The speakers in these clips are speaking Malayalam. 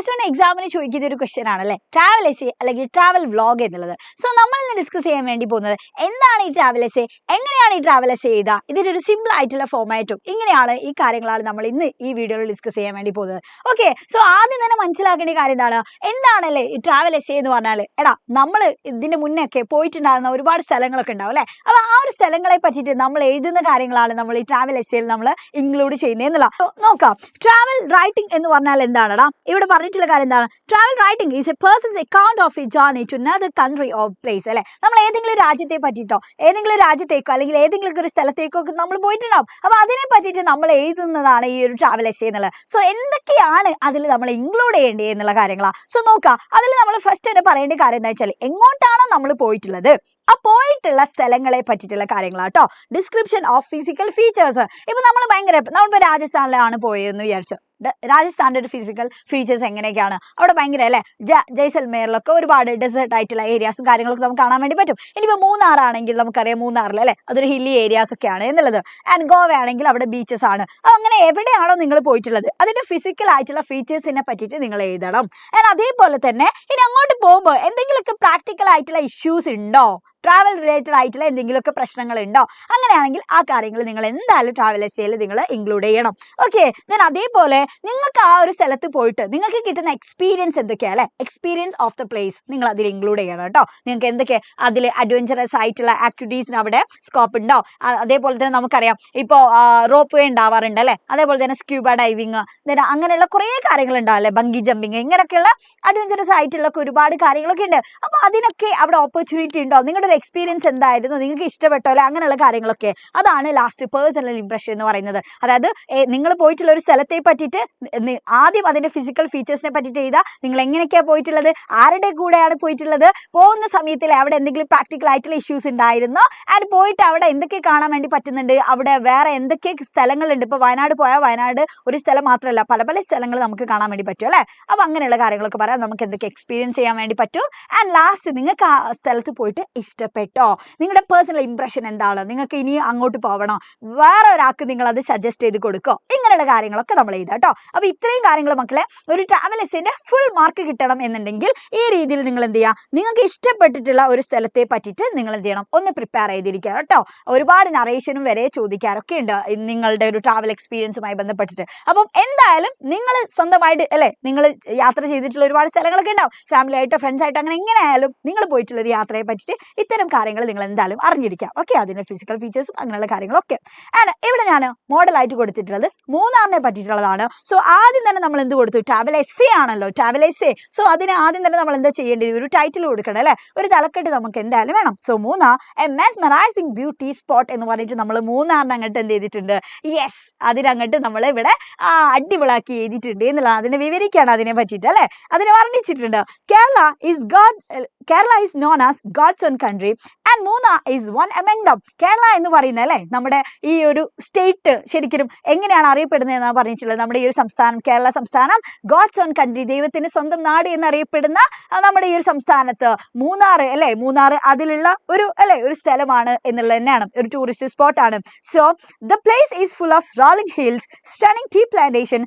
പ്ലസ് 1 എക്സാമിന് ചോദിക്കുന്ന ഒരു ക്വസ്റ്റ്യൻ ആണല്ലേ, ട്രാവൽ എസ്സേ അല്ലെങ്കിൽ ട്രാവൽ വ്ളോഗ് എന്നുള്ളത്. സോ നമ്മൾ ഇന്ന് ഡിസ്കസ് ചെയ്യാൻ വേണ്ടി പോകുന്നത് എന്താണ് ഈ ട്രാവൽ എസ്സേ, എങ്ങനെയാണ് ഈ ട്രാവൽ എസ്സേ ചെയ്താൽ ഇതിന്റെ ഒരു സിമ്പിൾ ആയിട്ടുള്ള ഫോമാറ്റും ഇങ്ങനെയാണ് ഈ കാര്യങ്ങളാണ് നമ്മൾ ഇന്ന് ഈ വീഡിയോയിൽ ഡിസ്കസ് ചെയ്യാൻ വേണ്ടി പോകുന്നത്. ഓക്കെ, സോ ആദ്യം തന്നെ മനസ്സിലാക്കേണ്ട കാര്യം എന്താണല്ലേ ഈ ട്രാവൽ എസ്സേ എന്ന് പറഞ്ഞാൽ, എടാ നമ്മൾ ഇതിന്റെ മുന്നേ ഒക്കെ പോയിട്ടുണ്ടാകുന്ന ഒരുപാട് സ്ഥലങ്ങളൊക്കെ ഉണ്ടാവും അല്ലെ. അപ്പൊ ആ ഒരു സ്ഥലങ്ങളെ പറ്റിയിട്ട് നമ്മൾ എഴുതുന്ന കാര്യങ്ങളാണ് നമ്മൾ ഈ ട്രാവൽ എസ്സേയിൽ നമ്മൾ ഇൻക്ലൂഡ് ചെയ്യുന്നത് എന്നുള്ള. നോക്കാം, ട്രാവൽ റൈറ്റിംഗ് എന്ന് പറഞ്ഞാൽ എന്താണെടാ, ഇവിടെ പറഞ്ഞിട്ടുള്ള കാര്യം എന്താണ്? Travel writing is a person's account of a journey to another country or place അല്ലെ. നമ്മൾ ഏതെങ്കിലും രാജ്യത്തെ പറ്റിയിട്ടോ ഏതെങ്കിലും രാജ്യത്തേക്കോ അല്ലെങ്കിൽ ഏതെങ്കിലും ഒരു സ്ഥലത്തേക്കോ നമ്മൾ പോയിട്ടുണ്ടാവും. അപ്പൊ അതിനെ പറ്റിയിട്ട് നമ്മൾ എഴുതുന്നതാണ് ഈ ഒരു ട്രാവൽ എസ്സേ എന്നുള്ളത്. സോ എന്തൊക്കെയാണ് അതിൽ നമ്മൾ ഇൻക്ലൂഡ് ചെയ്യേണ്ടത് എന്നുള്ള കാര്യങ്ങളാണ്. സോ നോക്കാം, അതിൽ നമ്മൾ ഫസ്റ്റ് തന്നെ പറയേണ്ട കാര്യം എന്താ വെച്ചാൽ എങ്ങോട്ടാണോ നമ്മൾ പോയിട്ടുള്ളത് ആ പോയിട്ടുള്ള സ്ഥലങ്ങളെ പറ്റിയിട്ടുള്ള കാര്യങ്ങളാട്ടോ. Description of physical features. ഇപ്പൊ നമ്മളിപ്പോ രാജസ്ഥാനിലാണ് പോയതെന്ന് വിചാരിച്ചു. രാജസ്ഥാന്റെ ഒരു ഫിസിക്കൽ ഫീച്ചേഴ്സ് എങ്ങനെയൊക്കെയാണ്? അവിടെ ഭയങ്കര അല്ലെ, ജയ്സൽമേറിലൊക്കെ ഒരുപാട് ഡെസേർട്ട് ആയിട്ടുള്ള ഏരിയാസും കാര്യങ്ങളൊക്കെ നമുക്ക് കാണാൻ വേണ്ടി പറ്റും. ഇനിയിപ്പോൾ മൂന്നാറാണെങ്കിൽ നമുക്കറിയാം, മൂന്നാറിൽ അല്ലെ അതൊരു ഹില്ലി ഏരിയാസ് ഒക്കെയാണ് എന്നുള്ളത്. ആൻഡ് ഗോവ ആണെങ്കിൽ അവിടെ ബീച്ചസ് ആണ്. അങ്ങനെ എവിടെയാണോ നിങ്ങൾ പോയിട്ടുള്ളത് അതിന്റെ ഫിസിക്കൽ ആയിട്ടുള്ള ഫീച്ചേഴ്സിനെ പറ്റിയിട്ട് നിങ്ങൾ എഴുതണം. ആൻഡ് അതേപോലെ തന്നെ ഇനി അങ്ങോട്ട് പോകുമ്പോൾ എന്തെങ്കിലുമൊക്കെ പ്രാക്ടിക്കൽ ആയിട്ടുള്ള ഇഷ്യൂസ് ഉണ്ടോ, ട്രാവൽ റിലേറ്റഡ് ആയിട്ടുള്ള എന്തെങ്കിലുമൊക്കെ പ്രശ്നങ്ങൾ ഉണ്ടോ, അങ്ങനെയാണെങ്കിൽ ആ കാര്യങ്ങൾ നിങ്ങൾ എന്തായാലും ട്രാവൽ എസ്സേയിൽ നിങ്ങൾ ഇൻക്ലൂഡ് ചെയ്യണം. ഓക്കെ, ദെൻ അതേപോലെ നിങ്ങൾക്ക് ആ ഒരു സ്ഥലത്ത് പോയിട്ട് നിങ്ങൾക്ക് കിട്ടുന്ന എക്സ്പീരിയൻസ് എന്തൊക്കെയാണ് അല്ലെ, എക്സ്പീരിയൻസ് ഓഫ് ദ പ്ലേസ് നിങ്ങൾ അതിൽ ഇൻക്ലൂഡ് ചെയ്യണം കേട്ടോ. നിങ്ങൾക്ക് എന്തൊക്കെ അതിൽ അഡ്വഞ്ചറസ് ആയിട്ടുള്ള ആക്ടിവിറ്റീസിന് അവിടെ സ്കോപ്പ് ഉണ്ടോ. അതേപോലെ തന്നെ നമുക്കറിയാം ഇപ്പോൾ റോപ്പ് വേ ഉണ്ടാവാറുണ്ട് അല്ലെ, അതേപോലെ തന്നെ സ്ക്യൂബ ഡൈവിങ്, ദെൻ അങ്ങനെയുള്ള കുറേ കാര്യങ്ങൾ ഉണ്ടാവും അല്ലെ, ബങ്കി ജമ്പിങ്, ഇങ്ങനെയൊക്കെയുള്ള അഡ്വഞ്ചറസ് ആയിട്ടുള്ള ഒരുപാട് കാര്യങ്ങളൊക്കെ ഉണ്ട്. അപ്പൊ അതിനൊക്കെ അവിടെ ഓപ്പർച്യൂണിറ്റി ഉണ്ടോ, നിങ്ങളുടെ എക്സ്പീരിയൻസ് എന്തായിരുന്നു, നിങ്ങൾക്ക് ഇഷ്ടപ്പെട്ടോ അല്ലെ, അങ്ങനെയുള്ള കാര്യങ്ങളൊക്കെ അതാണ് ലാസ്റ്റ് പേഴ്സണൽ ഇംപ്രഷൻ എന്ന് പറയുന്നത്. അതായത് നിങ്ങൾ പോയിട്ടുള്ള ഒരു സ്ഥലത്തെ പറ്റിയിട്ട് ആദ്യം അതിന്റെ ഫിസിക്കൽ ഫീച്ചേഴ്സിനെ പറ്റിയിട്ട് ചെയ്താൽ നിങ്ങൾ എങ്ങനെയൊക്കെയാണ് പോയിട്ടുള്ളത്, ആരുടെ കൂടെയാണ് പോയിട്ടുള്ളത്, പോകുന്ന സമയത്തിൽ അവിടെ എന്തെങ്കിലും പ്രാക്ടിക്കൽ ആയിട്ടുള്ള ഇഷ്യൂസ് ഉണ്ടായിരുന്നോ, ആൻഡ് പോയിട്ട് അവിടെ എന്തൊക്കെ കാണാൻ വേണ്ടി പറ്റുന്നുണ്ട്, അവിടെ വേറെ എന്തൊക്കെ സ്ഥലങ്ങളുണ്ട്. ഇപ്പൊ വയനാട് പോയാൽ വയനാട് ഒരു സ്ഥലം മാത്രമല്ല, പല പല സ്ഥലങ്ങൾ നമുക്ക് കാണാൻ വേണ്ടി പറ്റും അല്ലെ. അപ്പൊ അങ്ങനെയുള്ള കാര്യങ്ങളൊക്കെ പറയാം, നമുക്ക് എന്തൊക്കെ എക്സ്പീരിയൻസ് ചെയ്യാൻ വേണ്ടി പറ്റും. ആൻഡ് ലാസ്റ്റ് നിങ്ങൾക്ക് ആ സ്ഥലത്ത് പോയിട്ട് ഇഷ്ടപ്പെട്ടോ, നിങ്ങളുടെ പേഴ്സണൽ ഇംപ്രഷൻ എന്താണ്, നിങ്ങൾക്ക് ഇനി അങ്ങോട്ട് പോകണോ, വേറെ ഒരാൾക്ക് നിങ്ങൾ അത് സജസ്റ്റ് ചെയ്ത് കൊടുക്കോ, ഇങ്ങനെയുള്ള കാര്യങ്ങളൊക്കെ നമ്മൾ ചെയ്താൽ കേട്ടോ. അപ്പൊ ഇത്രയും കാര്യങ്ങൾ മക്കളെ ഒരു ട്രാവൽ എസ്സേന്റെ ഫുൾ മാർക്ക് കിട്ടണം എന്നുണ്ടെങ്കിൽ ഈ രീതിയിൽ നിങ്ങൾ എന്ത് ചെയ്യുക, നിങ്ങൾക്ക് ഇഷ്ടപ്പെട്ടിട്ടുള്ള ഒരു സ്ഥലത്തെ പറ്റിയിട്ട് നിങ്ങൾ എന്ത് ചെയ്യണം, ഒന്ന് പ്രിപ്പയർ ചെയ്തിരിക്കുക കേട്ടോ. ഒരുപാട് നറേഷനും വരെ ചോദിക്കാറൊക്കെ ഉണ്ട് നിങ്ങളുടെ ഒരു ട്രാവൽ എക്സ്പീരിയൻസുമായി ബന്ധപ്പെട്ടിട്ട്. അപ്പം എന്തായാലും നിങ്ങൾ സ്വന്തമായിട്ട് അല്ലെ, നിങ്ങൾ യാത്ര ചെയ്തിട്ടുള്ള ഒരുപാട് സ്ഥലങ്ങളൊക്കെ ഉണ്ടാവും, ഫാമിലി ആയിട്ടോ ഫ്രണ്ട്സ് ആയിട്ടോ, അങ്ങനെ എങ്ങനെയായാലും നിങ്ങൾ പോയിട്ടുള്ള ഒരു യാത്രയെ പറ്റിയിട്ട് ഇത്തരം കാര്യങ്ങൾ നിങ്ങൾ എന്തായാലും അറിഞ്ഞിരിക്കാം. ഓക്കെ, അതിന്റെ ഫിസിക്കൽ ഫീച്ചേഴ്സും അങ്ങനെയുള്ള കാര്യങ്ങളൊക്കെ. ആൻഡ് ഇവിടെ ഞാൻ മോഡലായിട്ട് കൊടുത്തിട്ടുള്ളത് മൂന്നാറിനെ പറ്റിയിട്ടുള്ളതാണ്. സോ ആദ്യം തന്നെ നമ്മൾ എന്ത് കൊടുത്തു, ട്രാവൽ എസ്സേ ആണല്ലോ, ട്രാവൽ എസ്സേ. സോ അതിന് ആദ്യം തന്നെ നമ്മൾ എന്താ ചെയ്യേണ്ടത്, ഒരു ടൈറ്റിൽ കൊടുക്കണം അല്ലെ, ഒരു തലക്കെട്ട് നമുക്ക് എന്തായാലും വേണം. So Munnar A mesmerising beauty spot എന്ന് പറഞ്ഞിട്ട് നമ്മൾ മൂന്നാറിന് അങ്ങോട്ട് എന്ത് ചെയ്തിട്ടുണ്ട്, യെസ് അതിനങ്ങോട്ട് നമ്മൾ ഇവിടെ അടിപൊളിയാക്കി എഴുതിയിട്ടുണ്ട് എന്നുള്ളത് അതിനെ വിവരിക്കുകയാണ് അതിനെ പറ്റിയിട്ട് അല്ലെ, അതിനെ വർണ്ണിച്ചിട്ടുണ്ട്. Kerala is known as God's own country and Munnar is one among them. Kerala എന്ന് പറയുന്നത് അല്ലെ നമ്മുടെ ഈ ഒരു സ്റ്റേറ്റ് ശരിക്കും എങ്ങനെയാണ് അറിയപ്പെടുന്നത് എന്നാണ് പറഞ്ഞിട്ടുള്ളത്. നമ്മുടെ ഈ ഒരു സംസ്ഥാനം, കേരള സംസ്ഥാനം ഗോഡ്സ് ഓൺ കൺട്രി, ദൈവത്തിന്റെ സ്വന്തം നാട് എന്നറിയപ്പെടുന്ന നമ്മുടെ ഈ ഒരു സംസ്ഥാനത്ത് മൂന്നാർ അല്ലെ, മൂന്നാർ അതിലുള്ള ഒരു അല്ലെ ഒരു സ്ഥലമാണ് എന്നുള്ളത് തന്നെയാണ്, ഒരു ടൂറിസ്റ്റ് സ്പോട്ടാണ്. So the place is full of rolling hills, stunning tea plantation,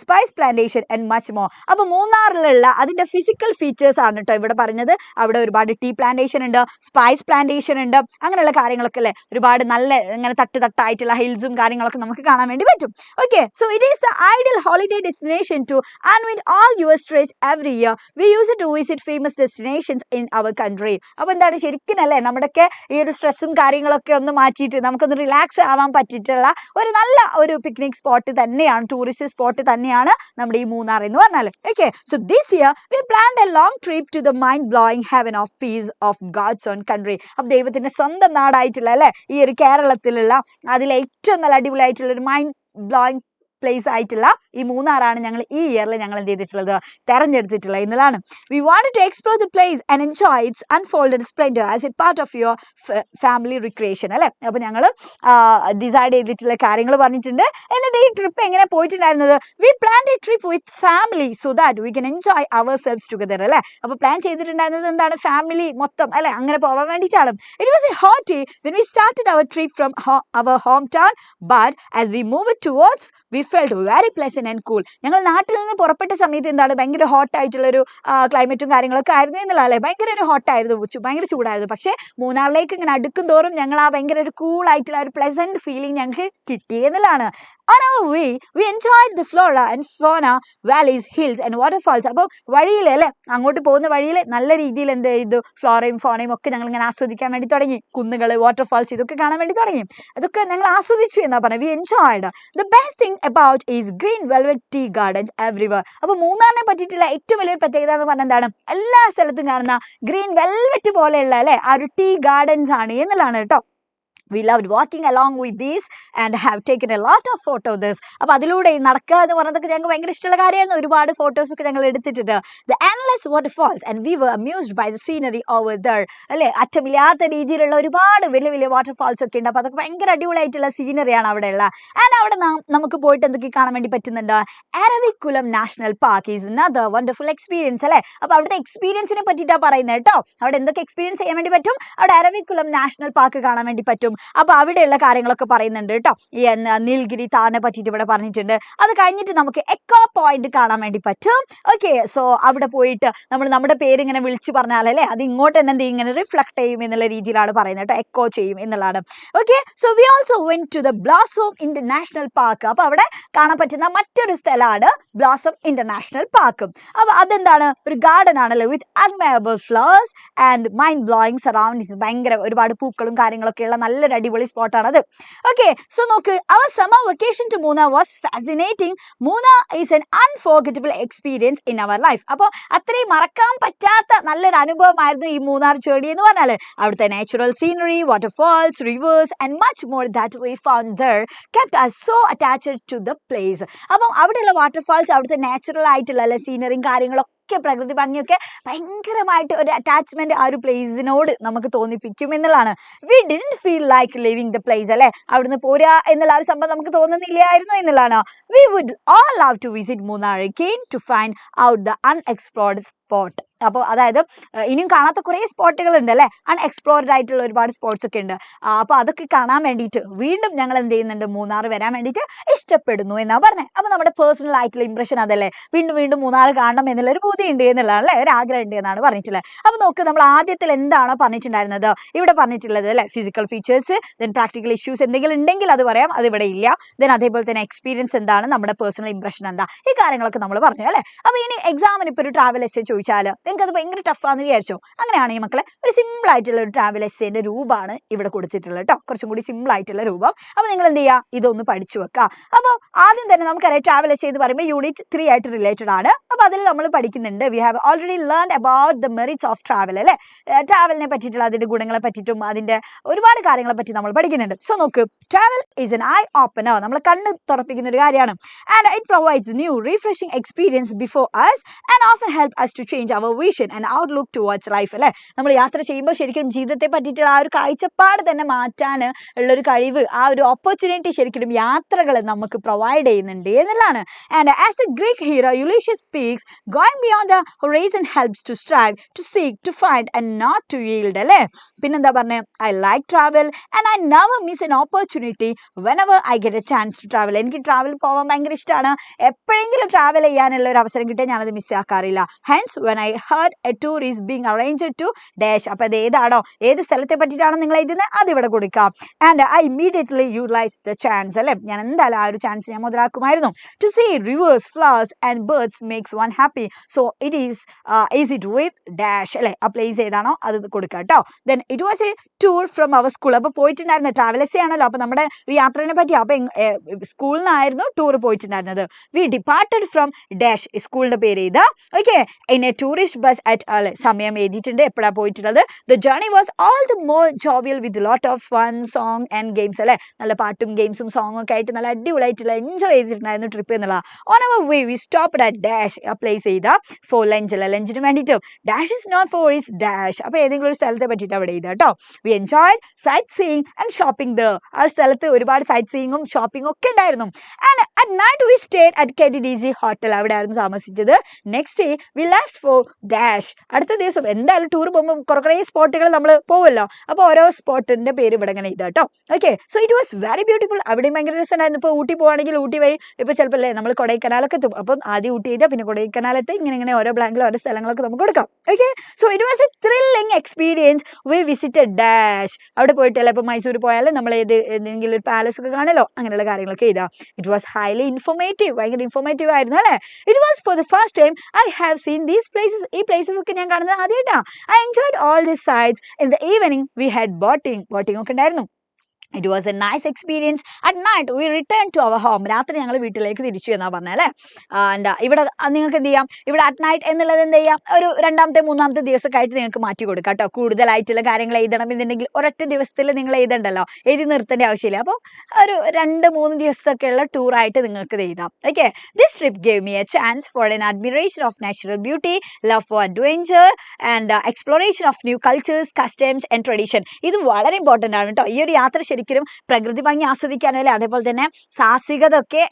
spice plantation and much more. അപ്പൊ മൂന്നാറിലുള്ള അതിന്റെ ഫിസിക്കൽ ഫീച്ചേഴ്സ് ആണ് കേട്ടോ ഇവിടെ പറഞ്ഞത്. അവിടെ ഒരുപാട് ടീ പ്ലാന്റേഷൻ ഉണ്ട്, സ്പൈസ് പ്ലാന്റേഷൻ ഉണ്ട്, അങ്ങനെയുള്ള കാര്യങ്ങളൊക്കെ അല്ലെ, ഒരുപാട് നല്ല ഇങ്ങനെ തട്ടായിട്ടുള്ള ഹിൽസും കാര്യങ്ങളൊക്കെ നമുക്ക് കാണാൻ വേണ്ടി പറ്റും. Okay, so it is the ideal holiday destination to unwind all your stress every year. We use it to visit famous destinations in our country. അപ്പോൾ എന്താണ് ശരിക്കും അല്ലേ നമ്മുടെയൊക്കെ ഈ ഒരു സ്ട്രെസ്സും കാര്യങ്ങളൊക്കെ ഒന്ന് മാറ്റിയിട്ട് നമുക്കൊന്ന് റിലാക്സ് ആവാൻ പറ്റിയിട്ടുള്ള ഒരു നല്ല ഒരു പിക്നിക് സ്പോട്ട് തന്നെയാണ്, ടൂറിസ്റ്റ് സ്പോട്ട് തന്നെയാണ് നമ്മുടെ ഈ മൂന്നാർ എന്ന് പറഞ്ഞാൽ. Okay, so this year we planned a long trip to the mind blowing heaven of peace of God's own country. അപ്പോൾ ദൈവത്തിന്റെ സ്വന്തം നാടായിട്ടുള്ള അല്ലെ ഈ ഒരു കേരളത്തിലുള്ള അതിലെ ഏറ്റവും നല്ല അടിപൊളിയായിട്ടുള്ള ഒരു മൈൻഡ് ബ്ലോയിങ് പ്ലേസ് ആയിട്ടുള്ള ഈ മൂന്നാറാണ് ഞങ്ങൾ ഈ ഇയറിൽ ഞങ്ങൾ എന്ത് ചെയ്തിട്ടുള്ളത്, തെരഞ്ഞെടുത്തിട്ടുള്ളത് എന്നുള്ളതാണ്. We wanted to explore the place and enjoy its unfolded splendour as a part of your family recreation അല്ലെ. അപ്പോൾ ഞങ്ങൾ ഡിസൈഡ് ചെയ്തിട്ടുള്ള കാര്യങ്ങൾ പറഞ്ഞിട്ടുണ്ട്. എന്നിട്ട് ഈ ട്രിപ്പ് എങ്ങനെ പോയിട്ടുണ്ടായിരുന്നത്, we planned a trip with family so that we can enjoy ourselves together അല്ലെ. അപ്പോൾ പ്ലാൻ ചെയ്തിട്ടുണ്ടായിരുന്നത് എന്താണ്, ഫാമിലി മൊത്തം അല്ലെ അങ്ങനെ പോകാൻ വേണ്ടിയിട്ടാണ്. It was A hot day when we started our trip from our hometown, but as we moved towards we felt very pleasant and cool. ഞങ്ങൾ നാട്ടിൽ നിന്ന് പുറപ്പെട്ട സമയത്ത് എന്താണ് ഭയങ്കര ഹോട്ട് ആയിട്ടുള്ളൊരു ക്ലൈമറ്റും കാര്യങ്ങളൊക്കെ ആയിരുന്നു എന്നുള്ളതല്ലേ. ഭയങ്കര ഒരു ഹോട്ടായിരുന്നു, ഭയങ്കര ചൂടായിരുന്നു. പക്ഷേ മൂന്നാറിലേക്ക് ഇങ്ങനെ അടുക്കും തോറും ഞങ്ങൾ ആ ഭയങ്കര ഒരു കൂൾ ആയിട്ടുള്ള ഒരു പ്ലസന്റ് ഫീലിംഗ് ഞങ്ങൾക്ക് കിട്ടി എന്നുള്ളതാണ്. On our way, we enjoyed the flora and fauna, valleys, hills and waterfalls. അപ്പോൾ വഴിയിൽ അല്ലേ, അങ്ങോട്ട് പോകുന്ന വഴിയിൽ നല്ല രീതിയിൽ എന്ത് ചെയ്തു, ഫ്ലോറയും ഫോണയും ഒക്കെ ഞങ്ങൾ ഇങ്ങനെ ആസ്വദിക്കാൻ വേണ്ടി തുടങ്ങി. കുന്നുകൾ, വാട്ടർഫാൾസ് ഇതൊക്കെ കാണാൻ വേണ്ടി തുടങ്ങി. അതൊക്കെ ഞങ്ങൾ ആസ്വദിച്ചു എന്നാ പറഞ്ഞത്. We enjoyed. The best thing about is green velvet tea gardens everywhere. അപ്പോൾ മൂന്നാറിനെ പറ്റിയിട്ടുള്ള ഏറ്റവും വലിയൊരു പ്രത്യേകത എന്ന് പറഞ്ഞാൽ എന്താണ്, എല്ലാ സ്ഥലത്തും കാണുന്ന ഗ്രീൻ വെൽവെറ്റ് പോലെയുള്ള അല്ലേ ആ ഒരു ടീ ഗാർഡൻസ് ആണ് എന്നുള്ളതാണ് കേട്ടോ. We loved walking along with these and have taken a lot of photos of this. അപ്പോൾ അതിലൂടെ നടക്കുക എന്ന് പറയുന്നതൊക്കെ ഞങ്ങൾക്ക് ഭയങ്കര ഇഷ്ടമുള്ള കാര്യമായിരുന്നു. ഒരുപാട് ഫോട്ടോസൊക്കെ ഞങ്ങൾ എടുത്തിട്ടുണ്ട്. The endless waterfalls and we were amused by the scenery over there. അല്ലേ, അറ്റമില്ലാത്ത രീതിയിലുള്ള ഒരുപാട് വലിയ വലിയ വാട്ടർഫാൾസ് ഒക്കെ ഉണ്ട്. അപ്പോൾ അതൊക്കെ ഭയങ്കര അടിപൊളിയായിട്ടുള്ള സീനറിയാണ് അവിടെയുള്ള. ആൻഡ് അവിടെ നമുക്ക് പോയിട്ട് എന്തൊക്കെ കാണാൻ വേണ്ടി പറ്റുന്നുണ്ട്. Eravikulam national park is another wonderful experience അല്ലേ. അപ്പോൾ അവിടുത്തെ എക്സ്പീരിയൻസിനെ പറ്റിയിട്ടാണ് പറയുന്നത് കേട്ടോ. അവിടെ എന്തൊക്കെ എക്സ്പീരിയൻസ് ചെയ്യാൻ വേണ്ടി പറ്റും, അവിടെ അരവിക്കുളം നാഷണൽ പാർക്ക് കാണാൻ വേണ്ടി പറ്റും. അപ്പോൾ അവിടെയുള്ള കാര്യങ്ങളൊക്കെ പറയുന്നുണ്ട് കേട്ടോ. ഈ നീൽഗിരി താറിനെ പറ്റിയിട്ട് ഇവിടെ പറഞ്ഞിട്ടുണ്ട്. അത് കഴിഞ്ഞിട്ട് നമുക്ക് എക്കോ പോയിന്റ് കാണാൻ വേണ്ടി പറ്റും. ഓക്കെ, സോ അവിടെ പോയിട്ട് നമ്മൾ നമ്മുടെ പേര് ഇങ്ങനെ വിളിച്ച് പറഞ്ഞാലല്ലേ അത് ഇങ്ങോട്ട് തന്നെ എന്ത് ഇങ്ങനെ റിഫ്ലക്ട് ചെയ്യും എന്നുള്ള രീതിയിലാണ് പറയുന്നത് കേട്ടോ, എക്കോ ചെയ്യും എന്നുള്ളതാണ്. Okay, so we also went to the blossom international park. അപ്പോൾ അവിടെ കാണാൻ പറ്റുന്ന മറ്റൊരു സ്ഥലമാണ് ബ്ലോസം ഇന്റർനാഷണൽ പാർക്ക്. അപ്പോൾ അതെന്താണ്, ഒരു ഗാർഡൻ ആണല്ലോ with admirable flowers and mind blowing surroundings. ഭയങ്കര ഒരുപാട് പൂക്കളും കാര്യങ്ങളൊക്കെ ഉള്ള നല്ലൊരു അടിപൊളി സ്പോട്ടാണത്. ഓക്കെ, സോ നോക്ക്, our summer vacation to Munnar was fascinating. Munnar is an unforgettable experience in our life. അപ്പോൾ അത്രയും മറക്കാൻ പറ്റാത്ത നല്ലൊരു അനുഭവമായിരുന്നു ഈ മൂന്നാർ ജേർണി എന്ന് പറഞ്ഞാൽ. അവിടുത്തെ natural scenery, waterfalls, reverse and much more that we found there kept us so attached to the place. അപ്പം അവിടെയുള്ള വാട്ടർഫാൾസ്, അവിടുത്തെ നാച്ചുറൽ ആയിട്ടുള്ള സീനറിയും കാര്യങ്ങളൊക്കെ പ്രകൃതി ഭംഗിയൊക്കെ ഭയങ്കരമായിട്ട് ഒരു അറ്റാച്ച്മെന്റ് ആ ഒരു പ്ലേസിനോട് നമുക്ക് തോന്നിപ്പിക്കും എന്നുള്ളതാണ്. We didn't feel like living the place അല്ലേ, അവിടുന്ന് പോരാ എന്നുള്ള ആ ഒരു സംഭവം നമുക്ക് തോന്നുന്നില്ലായിരുന്നു എന്നുള്ളതാണ്. We would all love to visit Munnar again to find out the unexplored spot. അപ്പോൾ അതായത് ഇനിയും കാണാത്ത കുറേ സ്പോട്ടുകൾ ഉണ്ട് അല്ലേ, അൺഎക്സ്പ്ലോർഡ് ആയിട്ടുള്ള ഒരുപാട് സ്പോട്ട്സ് ഒക്കെ ഉണ്ട്. അപ്പോൾ അതൊക്കെ കാണാൻ വേണ്ടിയിട്ട് വീണ്ടും ഞങ്ങൾ എന്ത് ചെയ്യുന്നുണ്ട്, മൂന്നാർ വരാൻ വേണ്ടിയിട്ട് ഇഷ്ടപ്പെടുന്നു എന്നാണ് പറഞ്ഞത്. അപ്പോൾ നമ്മുടെ പേഴ്സണൽ ആയിട്ടുള്ള ഇംപ്രഷൻ അതല്ലേ, വീണ്ടും വീണ്ടും മൂന്നാർ കാണണം എന്നുള്ളൊരു ബോധ്യം ഉണ്ട് എന്നുള്ളതാണ് അല്ലേ, ഒരു ആഗ്രഹം ഉണ്ട് എന്നാണ് പറഞ്ഞിട്ടുള്ളത്. അപ്പോൾ നോക്ക്, നമ്മൾ ആദ്യത്തിൽ എന്താണോ പറഞ്ഞിട്ടുണ്ടായിരുന്നത് ഇവിടെ പറഞ്ഞിട്ടുള്ളത് അല്ലേ, physical features, then practical issues എന്തെങ്കിലും ഉണ്ടെങ്കിൽ അത് പറയാം, അത് ഇവിടെ ഇല്ല. ദെൻ അതേപോലെ തന്നെ എക്സ്പീരിയൻസ് എന്താണ്, നമ്മുടെ പേഴ്സണൽ ഇംപ്രഷൻ എന്താ, ഈ കാര്യങ്ങളൊക്കെ നമ്മൾ പറഞ്ഞു അല്ലേ. അപ്പോൾ ഇനി എക്സാമിന് ഇപ്പോൾ ഒരു ട്രാവൽ എസ്സേ ചോദിച്ചാൽ നിങ്ങൾക്ക് അത് ഭയങ്കര ടഫാന്ന് വിചാരിച്ചോ, അങ്ങനെയാണെങ്കിൽ മക്കളെ ഒരു സിമ്പിൾ ആയിട്ടുള്ള ഒരു ട്രാവൽ എസ്സേന്റെ രൂപമാണ് ഇവിടെ കൊടുത്തിട്ടുള്ളത് കേട്ടോ, കുറച്ചും കൂടി സിമ്പിൾ ആയിട്ടുള്ള രൂപം. അപ്പോൾ നിങ്ങൾ എന്ത് ചെയ്യുക, ഇതൊന്ന് പഠിച്ചു വെക്കുക. അപ്പോൾ ആദ്യം തന്നെ നമുക്കറിയാം ട്രാവൽ എസ്സേ എന്ന് പറയുമ്പോൾ യൂണിറ്റ് 3 ആയിട്ട് റിലേറ്റഡ് ആണ്. അപ്പോൾ അതിൽ നമ്മൾ പഠിക്കുന്നുണ്ട്, we have already learn about the merits of travel അല്ലേ, ട്രാവലിനെ പറ്റിയിട്ടുള്ള അതിന്റെ ഗുണങ്ങളെ പറ്റിയിട്ടും അതിന്റെ ഒരുപാട് കാര്യങ്ങളെ പറ്റി നമ്മൾ പഠിക്കുന്നുണ്ട്. സോ നോക്ക്, travel is N I opener, നമ്മൾ കണ്ണ് തുറപ്പിക്കുന്ന ഒരു കാര്യമാണ്. And it provides new refreshing experience before us and often help us to change our vision and outlook towards life അല്ലേ. നമ്മൾ യാത്ര ചെയ്യുമ്പോൾ ശരിക്കും ജീവിതത്തെ പറ്റിയിട്ടുള്ള ആ ഒരു കാഴ്ചപ്പാട് തന്നെ മാറ്റാൻ ഉള്ളൊരു കഴിവ്, ആ ഒരു ഓപ്പർച്യൂണിറ്റി ശരിക്കും യാത്രകൾ നമുക്ക് പ്രൊവൈഡ് ചെയ്യുന്നുണ്ട് എന്നുള്ളതാണ്. And as a Greek hero Ulysses speaks, going beyond the horizon helps to strive to seek to find and not to yield അല്ലേ. പിന്നെന്താ പറഞ്ഞത്, I like travel and I never miss an opportunity whenever I get a chance to travel. എനിക്ക് ട്രാവൽ പോകാൻ ഭയങ്കര ഇഷ്ടമാണ്. എപ്പോഴെങ്കിലും ട്രാവൽ ചെയ്യാനുള്ള ഒരു അവസരം കിട്ടിയാൽ ഞാനത് മിസ്സാക്കാറില്ല. Hence when I heard a tour is being arranged to dash, അപ്പോൾ അത് ഏതാണോ, ഏത് സ്ഥലത്തെ പറ്റിയിട്ടാണോ നിങ്ങൾ എഴുതുന്നത് അത് ഇവിടെ കൊടുക്കാം. And I immediately utilize the chance അല്ലേ, ഞാൻ എന്തായാലും ആ ഒരു ചാൻസ് ഞാൻ മുതലാക്കുമായിരുന്നു. To see rivers, flowers and birds makes one happy, so it is it with dash അല്ലേ, ആ പ്ലേസ് ഏതാണോ അത് കൊടുക്കാം കേട്ടോ. Then it was a tour from our school. അപ്പോൾ പോയിട്ടുണ്ടായിരുന്നത് ട്രാവൽ എസ്സേ ആണല്ലോ, അപ്പോൾ നമ്മുടെ ഒരു യാത്രയെ പറ്റി. അപ്പോൾ സ്കൂളിൽ നിന്നായിരുന്നു ടൂർ പോയിട്ടുണ്ടായിരുന്നത്. വി ഡിപ്പാർട്ടഡ് ഫ്രം ഡാഷ്, സ്കൂളിന്റെ പേര് ചെയ്താ. Okay, in A tourist bus at അല്ലെ, സമയം എഴുതിയിട്ടുണ്ട്, എപ്പോഴാണ് പോയിട്ടുള്ളത്. The journey was all the more jovial with lot of fun, song and games അല്ലേ, നല്ല പാട്ടും ഗെയിംസും സോങ്ങും ഒക്കെ ആയിട്ട് നല്ല അടിപൊളിയായിട്ടുള്ള എൻജോയ് ചെയ്തിട്ടുണ്ടായിരുന്നു ട്രിപ്പ് എന്നുള്ള. On our way we stopped at dash, place ചെയ്ത ഫോർ ലഞ്ച് ലഞ്ചിന് വേണ്ടിയിട്ടും dash is not for is dash. അപ്പോൾ ഏതെങ്കിലും ഒരു സ്ഥലത്തെ പറ്റിയിട്ട് അവിടെ ചെയ്താൽ കേട്ടോ. We enjoy sightseeing and shopping the. ആ സ്ഥലത്ത് ഒരുപാട് സൈറ്റ് സീയിങ്ങും ഷോപ്പിംഗും ഒക്കെ ഉണ്ടായിരുന്നു. And at night we stayed at KTDC hotel. അവിടെ ആയിരുന്നു താമസിച്ചത്. Next day we left for dash. അടുത്ത ദിവസം എന്തായാലും ടൂർ പോകുമ്പോൾ കുറേ സ്പോട്ടുകൾ നമ്മൾ പോകുമല്ലോ. അപ്പോൾ ഓരോ സ്പോട്ടിന്റെ പേര് ഇവിടെ ഇങ്ങനെ ഇതാ കേട്ടോ. Okay, so it was very beautiful. അവിടെയും ഭയങ്കര രസമുണ്ടായിരുന്നു. ഇപ്പോൾ ഊട്ടി പോകുകയാണെങ്കിൽ ഊട്ടി വഴി ഇപ്പോൾ ചിലപ്പോൾ അല്ലേ നമ്മൾ കൊടൈക്കനാലൊക്കെ എത്തും. അപ്പം ആദ്യം ഊട്ടി ചെയ്താൽ പിന്നെ കൊടൈക്കനാലത്ത് ഇങ്ങനെ ഓരോ ബ്ലാങ്കിൽ ഓരോ സ്ഥലങ്ങളൊക്കെ നമുക്ക് കൊടുക്കാം. Okay, so it was A thrilling experience. We visited dash. അവിടെ പോയിട്ടല്ല ഇപ്പോൾ മൈസൂർ പോയാലും നമ്മൾ ഏതെങ്കിലും ഒരു പാലസ് ഒക്കെ കാണല്ലോ, അങ്ങനെയുള്ള കാര്യങ്ങളൊക്കെ ചെയ്താൽ. It was highly informative. ഭയങ്കര ഇൻഫോർമേറ്റീവ് ആയിരുന്നു അല്ലേ. It was for the first time I have seen these places. ഈ പ്ലേസസ് ഒക്കെ ഞാൻ കാണുന്നത് ആദ്യമായിട്ടാണ്. I enjoyed all the sites. In the evening we had boating ഒക്കെ ഉണ്ടായിരുന്നു. It was a nice experience. At night we returned to our home. രാത്രി ഞങ്ങൾ വീട്ടിലേക്ക് തിരിച്ചു എന്നാ പറഞ്ഞല്ലേ. ഇവിടെ നിങ്ങൾക്ക് എന്ത് ചെയ്യാം, ഇവിടെ അറ്റ് നൈറ്റ് എന്നുള്ളത് എന്ത് ചെയ്യാം, ഒരു രണ്ടാമത്തെ മൂന്നാമത്തെ ദിവസമൊക്കെ ആയിട്ട് നിങ്ങൾക്ക് മാറ്റി കൊടുക്കാം കേട്ടോ. കൂടുതലായിട്ടുള്ള കാര്യങ്ങൾ എഴുതണം എന്നുണ്ടെങ്കിൽ ഒരൊറ്റ ദിവസത്തിൽ നിങ്ങൾ എഴുതണ്ടല്ലോ, എഴുതി നിർത്തേണ്ട ആവശ്യമില്ല. അപ്പോൾ ഒരു 2-3 ദിവസമൊക്കെയുള്ള ടൂറായിട്ട് നിങ്ങൾക്ക് എഴുതാം. Okay, this trip gave me A chance for an admiration of natural beauty, love for adventure and exploration of new cultures, customs and tradition. ഇത് വളരെ ഇമ്പോർട്ടൻ്റ് ആണ് കേട്ടോ. ഈ ഒരു യാത്ര ശരിക്കും പ്രകൃതി ഭംഗി ആസ്വദിക്കാനും അല്ലേ, അതേപോലെ തന്നെ സാഹസികത ഒക്കെ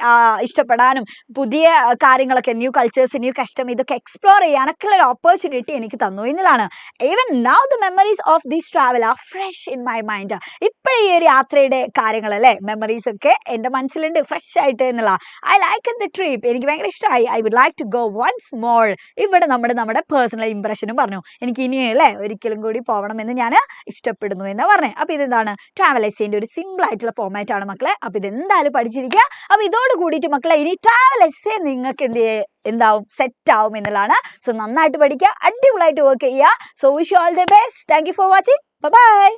ഇഷ്ടപ്പെടാനും പുതിയ കാര്യങ്ങളൊക്കെ ന്യൂ കൾച്ചേഴ്സ് ന്യൂ കസ്റ്റം ഇതൊക്കെ എക്സ്പ്ലോർ ചെയ്യാനൊക്കെ ഉള്ള ഒരു ഓപ്പർച്യൂണിറ്റി എനിക്ക് തന്നു എന്നതാണ്. Even now the memories of this travel R fresh in my mind. ഇപ്പോഴും ഈ ഒരു യാത്രയുടെ കാര്യങ്ങൾ അല്ലേ, മെമ്മറീസ് ഒക്കെ എൻ്റെ മനസ്സിലുണ്ട് ഫ്രഷ് ആയിട്ട് എന്നുള്ള. I like the trip. എനിക്ക് ഭയങ്കര ഇഷ്ടമായി. I would like to go once more. ഇവിടെ നമ്മുടെ പേഴ്സണൽ ഇംപ്രഷനും പറഞ്ഞു. എനിക്ക് ഇനിയും അല്ലേ ഒരിക്കലും കൂടി പോകണമെന്ന് ഞാൻ ഇഷ്ടപ്പെടുന്നു എന്ന് പറഞ്ഞു. അപ്പോൾ ഇതെന്താണ്, ട്രാവൽ എസ്സേൻ്റെ ഒരു സിമ്പിൾ ആയിട്ടുള്ള ഫോമാറ്റ് ആണ് മക്കളെ. അപ്പോൾ ഇതെന്തായാലും പഠിച്ചിരിക്കുക. അപ്പോൾ ഇതോട് കൂടിയിട്ട് മക്കളെ ഇനി ട്രാവൽ എസ്സേ നിങ്ങൾക്ക് എന്താവും സെറ്റ് ആവും എന്നുള്ളതാണ്. സോ നന്നായിട്ട് പഠിക്കുക, അടിപൊളിയായിട്ട് വർക്ക് ചെയ്യുക. So wish you all the best. Thank you for watching. By.